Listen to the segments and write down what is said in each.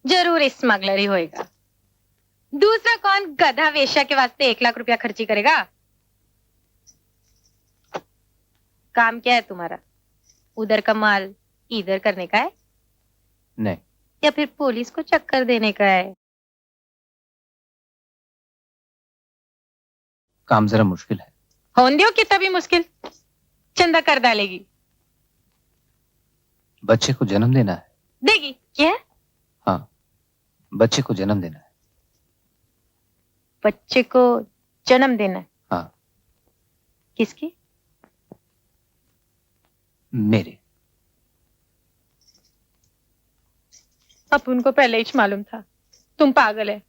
जरूर स्मगलर ही होएगा। दूसरा कौन गधा वेश्या के वास्ते 1 लाख रुपया खर्ची करेगा? काम क्या है तुम्हारा? उधर का माल इधर करने का है नहीं। या फिर पुलिस को चक्कर देने का है? काम जरा मुश्किल है। होने दो कितना भी मुश्किल, चंदा कर डालेगी। बच्चे को जन्म देना है। देगी क्या? हाँ, बच्चे को जन्म देना है। बच्चे को जन्म देना है? हाँ। किसकी? मेरे। अब उनको पहले ही मालूम था तुम पागल है।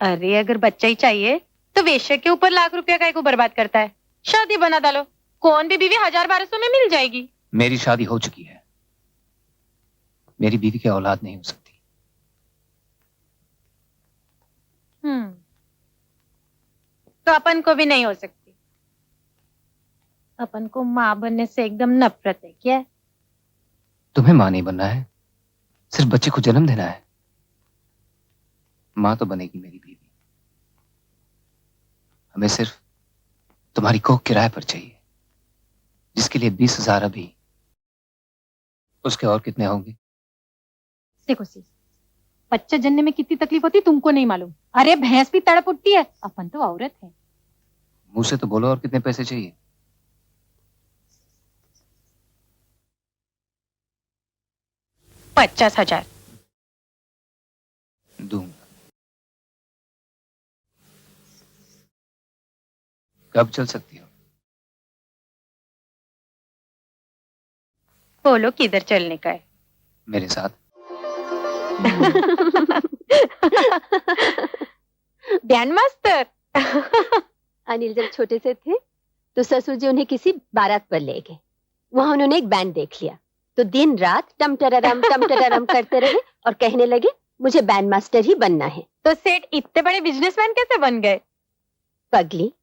अरे अगर बच्चा ही चाहिए तो वेश्या के ऊपर लाख रुपया काय को बर्बाद करता है? शादी बना डालो, कौन भी बीवी 1000-1200 में मिल जाएगी। मेरी शादी हो चुकी है, मेरी बीवी की औलाद नहीं हो सकती। तो अपन को भी नहीं हो सकती। अपन को माँ बनने से एकदम नफरत है क्या? तुम्हें माँ नहीं बनना है, सिर्फ बच्चे को जन्म देना है। माँ तो बनेगी मेरी बीवी। हमें सिर्फ तुम्हारी कोख किराए पर चाहिए, जिसके लिए 20,000 अभी, उसके और कितने होंगे? देखो सी, बच्चा जनने में कितनी तकलीफ होती तुमको नहीं मालूम। अरे भैंस भी तड़प उठती है, अपन तो औरत है। मुंह से तो बोलो, और कितने पैसे चाहिए? 50,000 दूंगा। कब चल सकती हो? बोलो किधर चलने का है? मेरे साथ। ध्यान मास्टर। अनिल जब छोटे से थे तो ससुर जी उन्हें किसी बारात पर ले गए। वहां उन्होंने एक बैंड देख लिया तो दिन रात टम टररम करते रहे और कहने लगे मुझे बैंड मास्टर ही बनना है। तो सेठ इतने बड़े बिजनेसमैन कैसे बन गए? पगली,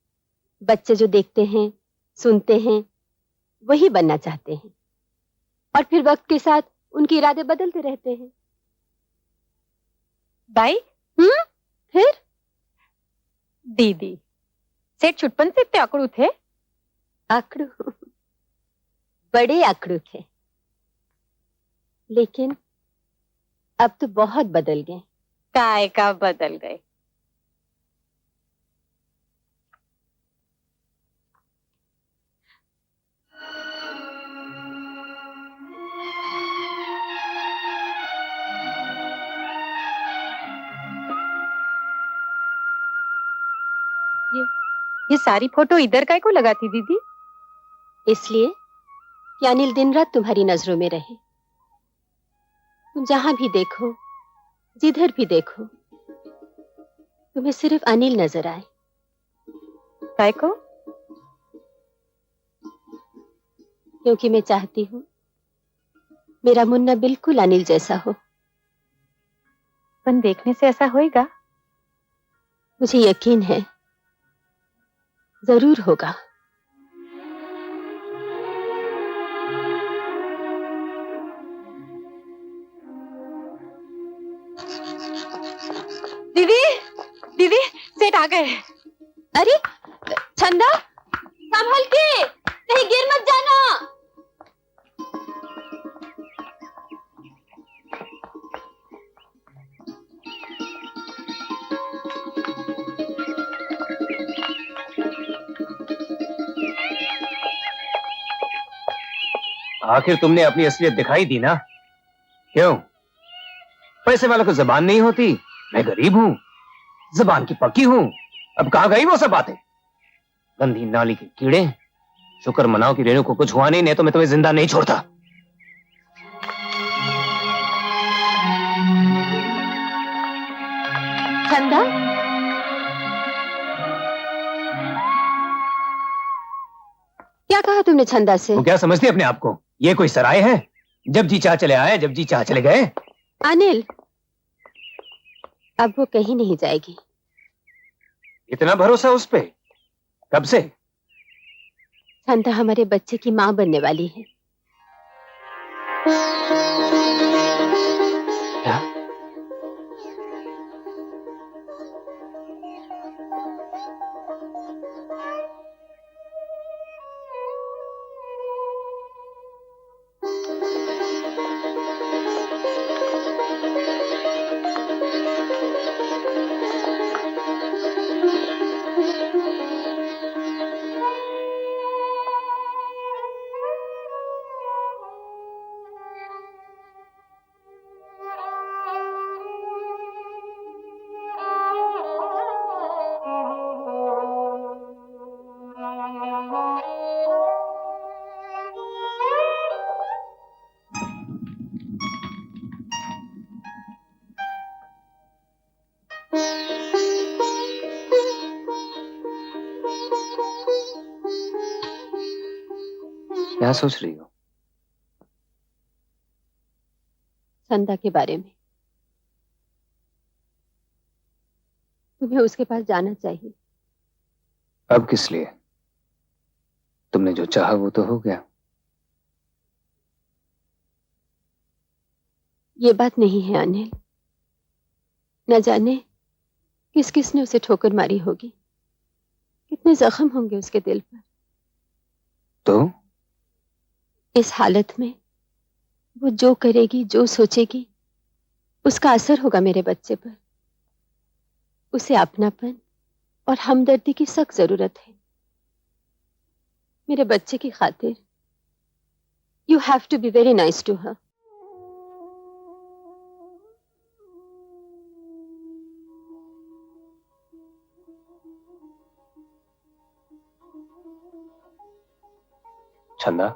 बच्चे जो देखते हैं सुनते हैं वही बनना चाहते हैं और फिर वक्त के साथ उनके इरादे बदलते रहते हैं। भाई फिर दीदी, सेठ छुटपन से इतने अकड़ू थे? आकड़ू, बड़े आकड़ू थे, लेकिन अब तो बहुत बदल गए। काय का बदल गए? ये सारी फोटो इधर काय को लगा थी दीदी? इसलिए कि अनिल दिन रात तुम्हारी नजरों में रहे। तुम जहां भी देखो, जिधर भी देखो, तुम्हें सिर्फ अनिल नजर आए। काय को? क्योंकि मैं चाहती हूँ मेरा मुन्ना बिल्कुल अनिल जैसा हो। पण देखने से ऐसा होएगा? मुझे यकीन है जरूर होगा। दीदी, दीदी, सेठ आ गए। अरे छंदा, संभल के, कहीं गिर मत जाना। आखिर तुमने अपनी असलियत दिखाई दी ना? क्यों? पैसे वालों को जबान नहीं होती? मैं गरीब हूं, जबान की पक्की हूं। अब कहां गई वो सब बातें? गंदी नाली के कीड़े, शुक्र मनाओ कि रेणु को कुछ हुआ नहीं तो मैं तुम्हें जिंदा नहीं छोड़ता। छंदा, क्या कहा तुमने छंदा से? वो क्या समझती अपने आप को? ये कोई सराय है? जब जी चाह चले आए, जब जी चाह चले गए। अनिल, अब वो कहीं नहीं जाएगी। इतना भरोसा उस पे? कब से? छंदा हमारे बच्चे की मां बनने वाली है। क्या? क्या सोच रही हो? चंदा के बारे में। तुम्हें उसके पास जाना चाहिए। अब किस लिए? तुमने जो चाहा वो तो हो गया। ये बात नहीं है अनिल। न जाने किस किस ने उसे ठोकर मारी होगी, कितने जख्म होंगे उसके दिल पर। तो इस हालत में वो जो करेगी, जो सोचेगी, उसका असर होगा मेरे बच्चे पर। उसे अपनापन और हमदर्दी की सख्त जरूरत है। मेरे बच्चे की खातिर you have to be very nice to her. Chanda,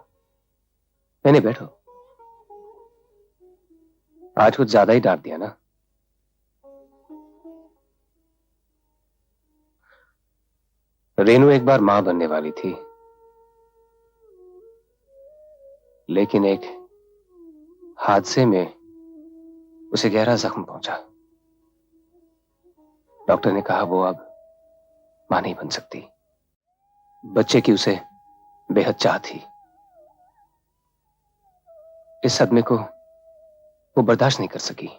नहीं नहीं, बैठो। आज कुछ ज्यादा ही डांट दिया ना? रेनू एक बार मां बनने वाली थी, लेकिन एक हादसे में उसे गहरा जख्म पहुंचा। डॉक्टर ने कहा वो अब मां नहीं बन सकती। बच्चे की उसे बेहद चाह थी। इस सदमे को वो बर्दाश्त नहीं कर सकी।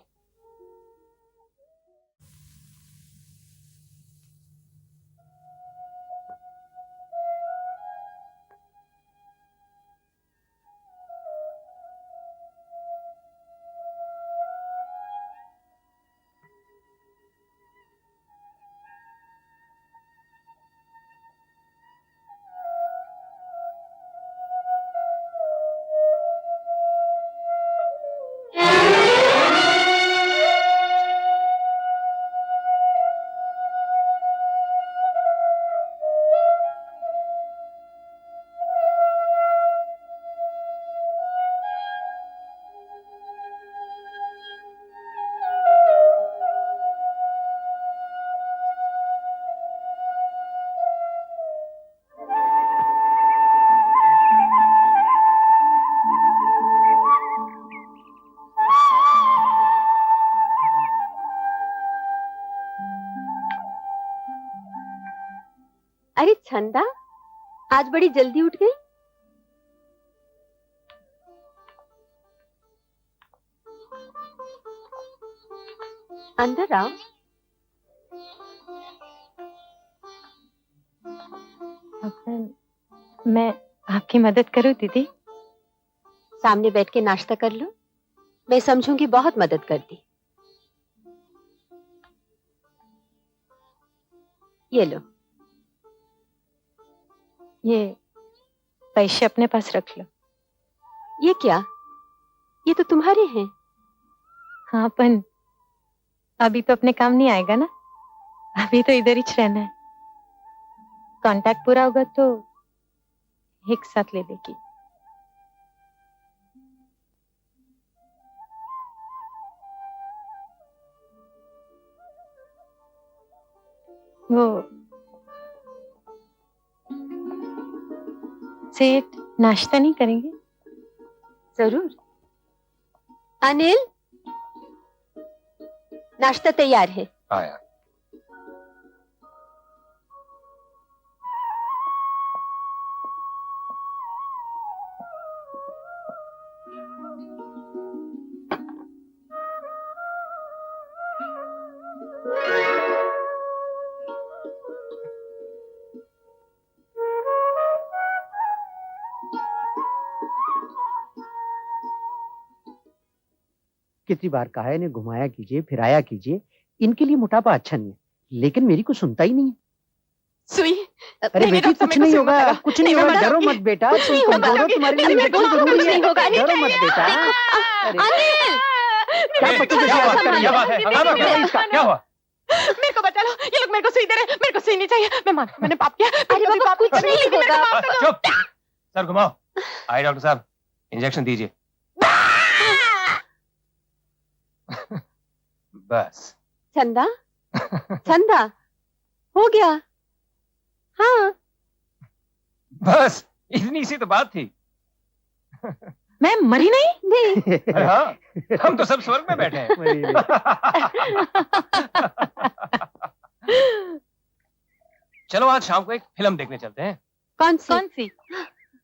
अरे चंदा, आज बड़ी जल्दी उठ गई। अंदर आओ। मैं आपकी मदद करूं दीदी? सामने बैठ के नाश्ता कर लो। मैं समझूंगी बहुत मदद कर दी। ये लो। ये पैसे अपने पास रख लो। ये क्या? ये तो तुम्हारे हैं। हाँ, पन अभी तो अपने काम नहीं आएगा ना। अभी तो इधर ही रहना है। कॉन्ट्रैक्ट पूरा होगा तो एक साथ ले लेगी। वो सेठ नाश्ता नहीं करेंगे? जरूर। अनिल, नाश्ता तैयार है। आया। कितनी बार कहा है इन्हें घुमाया कीजिए, फिराया कीजिए। इनके लिए मोटापा अच्छा नहीं है, लेकिन मेरी को सुनता ही नहीं है। सुई। अरे बेटी, कुछ नहीं होगा, कुछ नहीं होगा, डरो मत बेटा। तुम कमजोर हो, तुम्हारे लिए इंजेक्शन जरूरी है। डरो मत बेटा। अरे क्या बच्चे जैसी बात कर रही हो? क्या हुआ? मेरे को बचा लो, ये लोग मेरे को सुई दे रहे हैं। मेरे को सुई नहीं चाहिए। मैं मानती हूं, मैंने पाप किया। अरे बाबा, कुछ नहीं होगा। चुप। सर घुमाओ। आइए डॉक्टर साहब, इंजेक्शन दीजिए। बस। चंदा, चंदा, हो गया। हाँ। बस इतनी सी तो बात थी। मैं मरी नहीं। नहीं। अरे हाँ, हम तो सब स्वर्ग में बैठे हैं। चलो आज शाम को एक फिल्म देखने चलते हैं। कौन सी? कौन सी?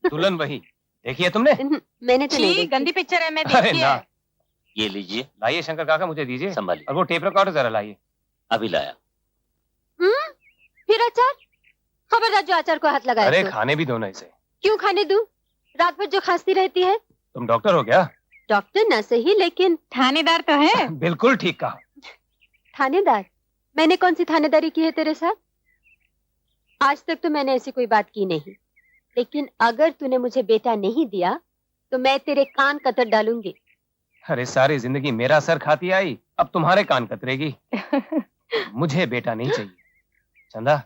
दुल्हन वही, देखी है तुमने? मैंने तो नहीं छी, देखी। गंदी पिक्चर है, मैं अरे देखी ना। है। ये लीजिए, लाइए शंकर काका, मुझे दीजिए। संभालिए। और वो टेप रिकॉर्डर जरा लाइए। अभी लाया। फिर अचार? खबरदार जो अचार को हाथ लगाए अरे तो। खाने भी दो ना इसे। क्यों खाने दूं? रात भर जो खांसती रहती है। तुम डॉक्टर हो क्या? डॉक्टर ना सही, लेकिन थानेदार तो है। बिल्कुल ठीक कहा। थानेदार? मैंने कौन सी थानेदारी की है तेरे साथ? आज तक तो मैंने ऐसी कोई बात की नहीं, लेकिन अगर तूने मुझे बेटा नहीं दिया तो मैं तेरे कान कतर डालूंगी। अरे सारी जिंदगी मेरा सर खाती आई, अब तुम्हारे कान कतरेगी। मुझे बेटा नहीं चाहिए। चंदा,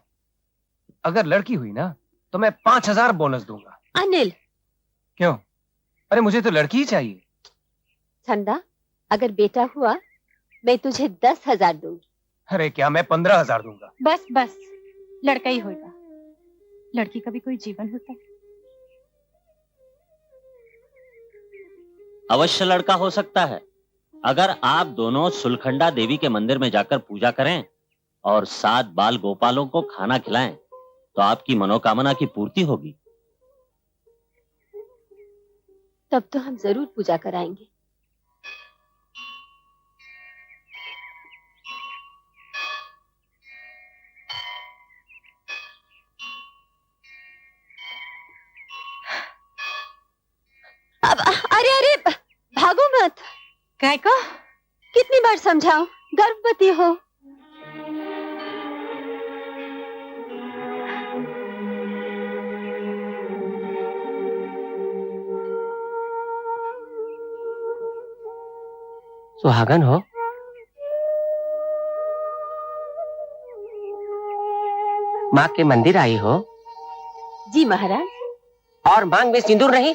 अगर लड़की हुई ना तो मैं 5,000 बोनस दूंगा। अनिल। क्यों? अरे मुझे तो लड़की ही चाहिए। चंदा, अगर बेटा हुआ मैं तुझे 10,000 दूंगी। अरे क्या, मैं 15,000 दूंगा। बस बस, लड़का ही होगा। लड़की का भी कोई जीवन होता है। अवश्य लड़का हो सकता है, अगर आप दोनों सुलखंडा देवी के मंदिर में जाकर पूजा करें और 7 बाल गोपालों को खाना खिलाएं तो आपकी मनोकामना की पूर्ति होगी। तब तो हम जरूर पूजा कराएंगे। अब अरे अरे, भागो मत। काय को? कितनी बार समझाऊं, गर्भवती हो। सुहागन हो? माँ के मंदिर आई हो? जी महाराज। और मांग में सिंदूर नहीं?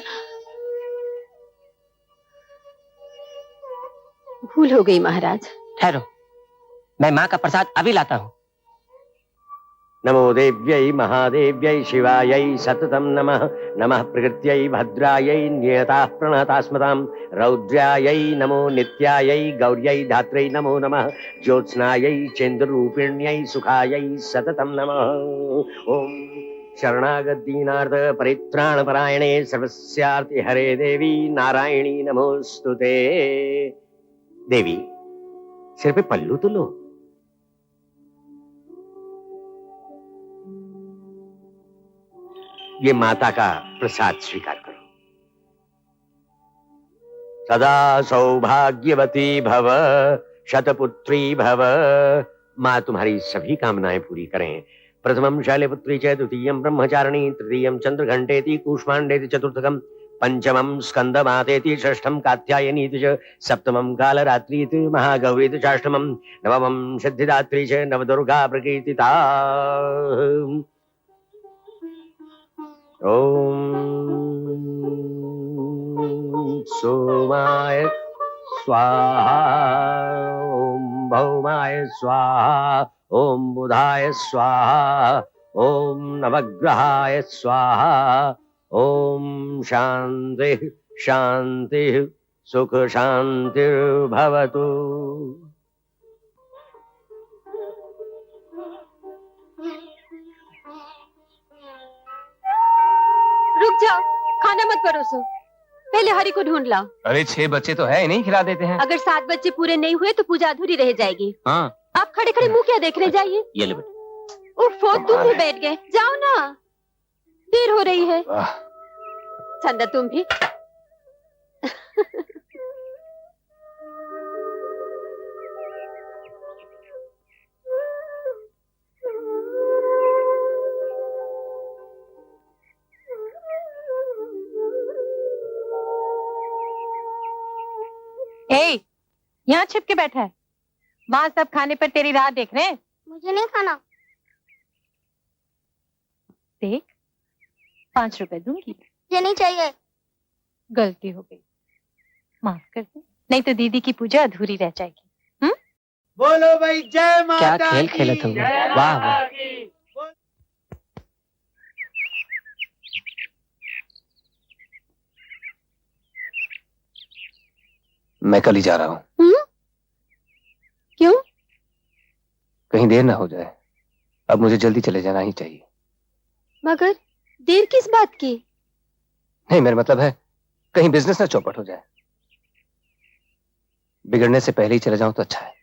भूल हो गई महाराज। ठहरो, मैं माँ का प्रसाद अभी लाता हूँ। नमो देव्यै महादेव्यै शिवायै सततं नमः। नमः प्रकृत्यै भद्रायै नियताः प्रणतास्मतां। रौद्रायै नमो नित्यायै गौर्यै धात्रै नमो नमः। ज्योत्स्नायै चेन्द्ररूपिण्यै सुखायै सततं नमः। ओम शरणागत दीनार्थ परित्राणपरायणे सर्वस्यार्ति हरे देवी नारायणी नमोस्तुते। देवी, सिर पे पल्लू तो लो। ये माता का प्रसाद स्वीकार करो। सदा सौभाग्यवती भव, शतपुत्री भव। माँ तुम्हारी सभी कामनाएं पूरी करें। प्रथमं शैलपुत्री च, द्वितीयं ब्रह्मचारिणी, तृतीयं चंद्रघंटेति, कूष्मांडेति, चतुर्थकं पंचमं स्कंदमातेति, षष्ठं कात्यायनीति च, सप्तमं कालरात्रीति, महागौरीति चाष्टमं, नवमं सिद्धिदात्री च, नवदुर्गा प्रकीर्तिता। ओम सोमाय स्वाहा, ओम भौमाय स्वाहा, ओम बुधाय स्वाहा, ओम नवग्रहाय स्वाहा। ओम शांति शांति सुख शांतिर्भवतु। रुक जाओ, खाना मत परोसो, पहले हरि को ढूंढ लाओ। अरे 6 बच्चे तो है, नहीं खिला देते हैं? अगर 7 बच्चे पूरे नहीं हुए तो पूजा अधूरी रह जाएगी। हाँ, आप खड़े खड़े मुंह क्या देख रहे, जाइए। ये ले बेटा। उफ़ो, तुम भी बैठ गए, जाओ ना, देर हो रही है। वाह, चंदा तुम भी। ए, यहाँ छिप के बैठा है। वहाँ सब खाने पर तेरी राह देख रहे हैं। मुझे नहीं खाना। देख, 5 रुपए दूंगी। मुझे नहीं चाहिए। गलती हो गई, माफ कर दे, नहीं तो दीदी की पूजा अधूरी रह जाएगी। बोलो भाई जय माता क्या खेल खेले तुम? वाह वाह। मैं कल ही जा रहा हूँ। क्यों? कहीं देर ना हो जाए। अब मुझे जल्दी चले जाना ही चाहिए। मगर देर किस बात की? नहीं, मेरा मतलब है कहीं बिजनेस ना चौपट हो जाए। बिगड़ने से पहले ही चले जाऊं तो अच्छा है।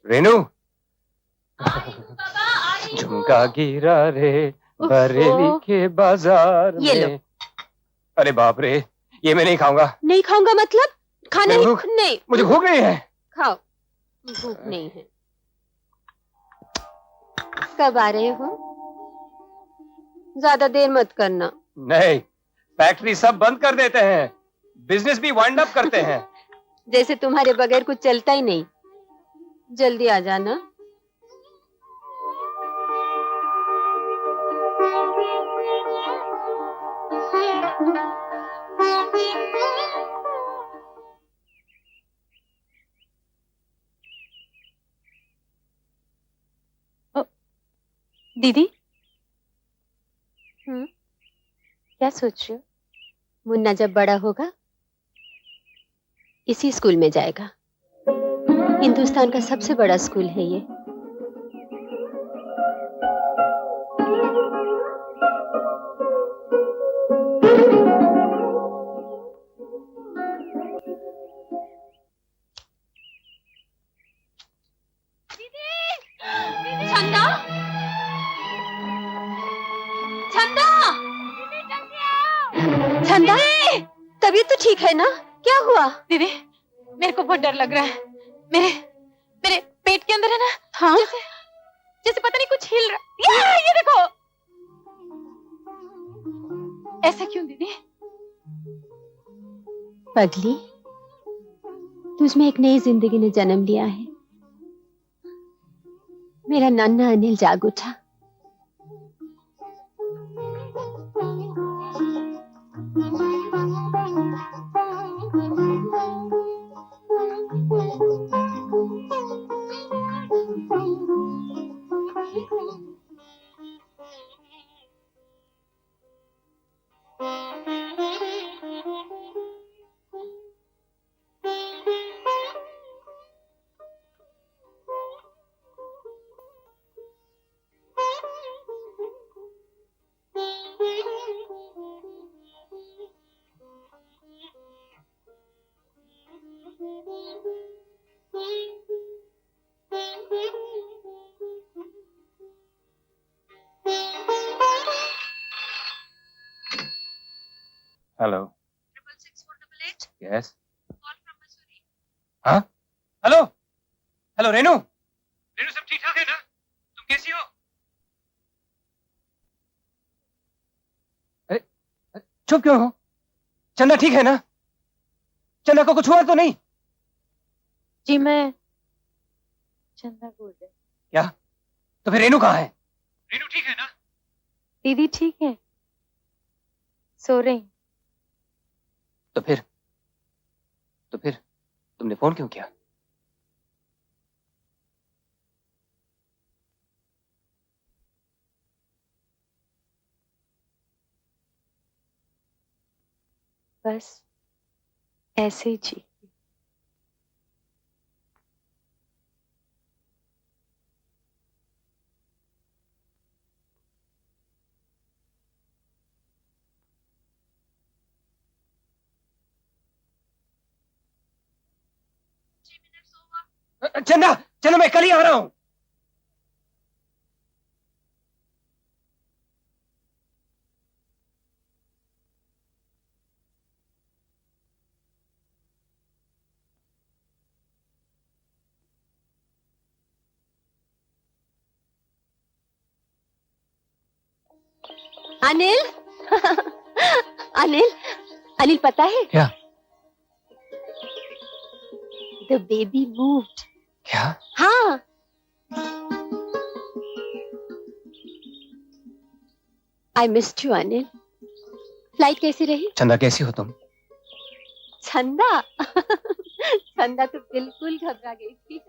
रेनू, झुमका गिरा रे बरेली के बाजार ये लो। में। अरे बाप रे, ये मैं नहीं खाऊंगा। नहीं खाऊंगा मतलब? खाना ही भूख- नहीं। मुझे भूख नहीं है। खाओ, भूख नहीं है। कब आ रहे हो? ज्यादा देर मत करना। नहीं, फैक्ट्री सब बंद कर देते हैं, बिजनेस भी वाइंड अप करते हैं। जैसे तुम्हारे बगैर कुछ चलता ही नहीं। जल्दी आ जाना। दीदी, क्या सोच रही हो? मुन्ना जब बड़ा होगा इसी स्कूल में जाएगा। हिंदुस्तान का सबसे बड़ा स्कूल है ये। छंदा, छंदा, छंदा, तबीयत तो ठीक है ना? क्या हुआ? दीदी, मेरे को बहुत डर लग रहा है। मेरे मेरे पेट के अंदर है ना, हाँ? जैसे पता नहीं कुछ हिल रहा। ये देखो। ऐसा क्यों दीदी? पगली, तुझमें एक नई जिंदगी ने जन्म लिया है। मेरा नन्हा अनिल जाग उठा। हेलो। 66488? यस। हाँ? Hello, hello Renu. रेनू, सब ठीक ठाक है ना? तुम कैसी हो? अरे, चुप क्यों हो? चंदा ठीक है ना? चंदा को कुछ हुआ तो नहीं? जी मैं चंदा बोल रही हूँ। क्या? तो फिर रेनू कहाँ है? रेनू ठीक है ना? दीदी ठीक है, सो रही। तो फिर तुमने फोन क्यों किया? बस ऐसे ही जी। चंदा, चलो मैं कल ही आ रहा हूँ। अनिल, अनिल, अनिल पता है? क्या? The baby moved. क्या? हाँ। I missed you, Anil. Flight कैसी रही? चंदा कैसी हो तुम? छंदा, छंदा तो बिल्कुल घबरा गई थी।